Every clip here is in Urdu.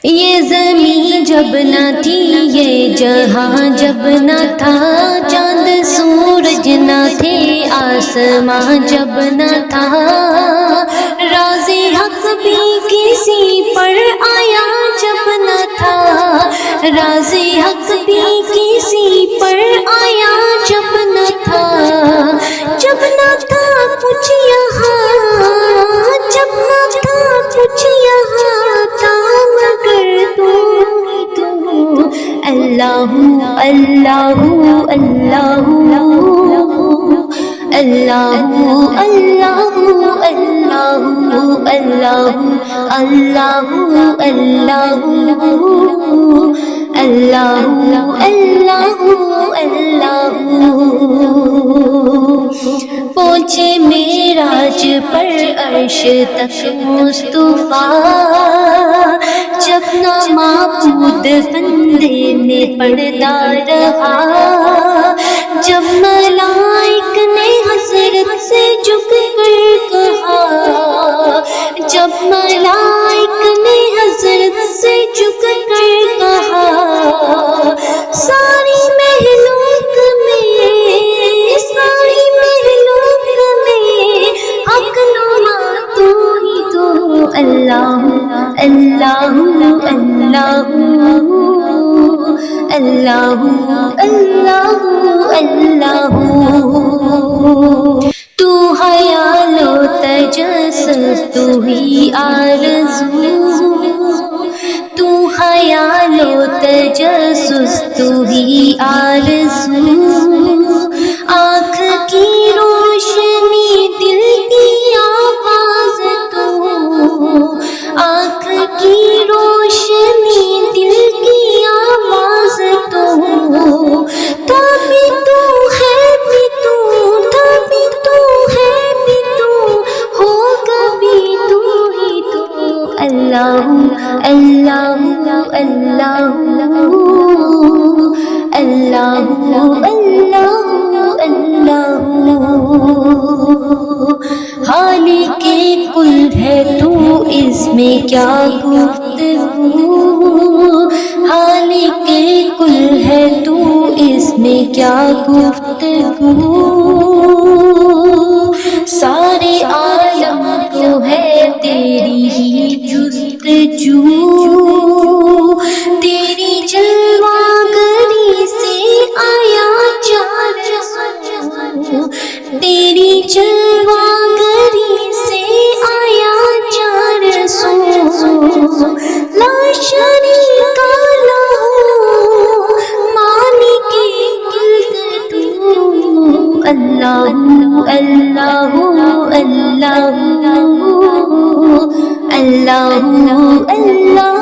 یہ زمین جب نہ تھی، یہ جہاں جب نہ تھا، چاند سورج نہ تھے، آسمان جب نہ تھا، راز حق بھی کسی پر آیا جب نہ تھا، راز حق بھی کسی پر آیا جب نہ تھا، جب نہ تھا کچھ یہاں، جب نہ تھا کچھ یہاں تھا مگر تو اللہ اللہ اللہ اللہ اللہ اللہ اللہ اللہ اللہ اللہ اللہ پہنچے معراج پر عرش تک مصطفیٰ، جب نہ معبود بندے میں پردہ رہا، جب ملائک نے حضرت سے جھک کر کہا، جب ملائک نے حضرت سے جھک کر کہا، ساری مخلوق میں، ساری مخلوق میں حق نما تو ہی تو اللہ اللہ اللہ اللہ اللہ اللہ، تو خیال و تجسس تو ہی آرزو، تو خیال و تجسس تو ہی آرزو، آنکھ کی روشنی دل کی آواز تو، آنکھ کی روشنی دل کی آواز تو، تبھی تو ہے بھی تو، تبھی تو ہے بھی تو، ہوگا بھی تو ہی تو اللہ اللہ اللہ اللہ اللہ اللہ، خالق کل ہے تو اس میں کیا گفتگو، خالق کل ہے تو اس میں کیا گفتگو، سارے عالم کو ہے تیری ہی جستجو، تیری جلوہ گری سے آیا چار سو، تیری جلوہ گری سے آیا چار سو، لا شریک لہ مالک ملک تو اللہ اللہ اللہ اللہ اللہ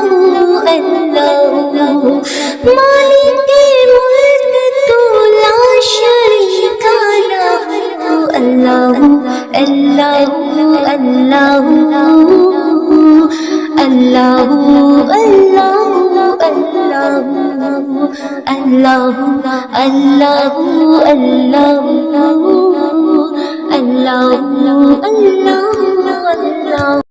اللہ، مالک ملک تو لا شریک لہ اللہ اللہ اللہ اللہ اللہ اللہ اللہ اللہ اللہ اللہ اللہ۔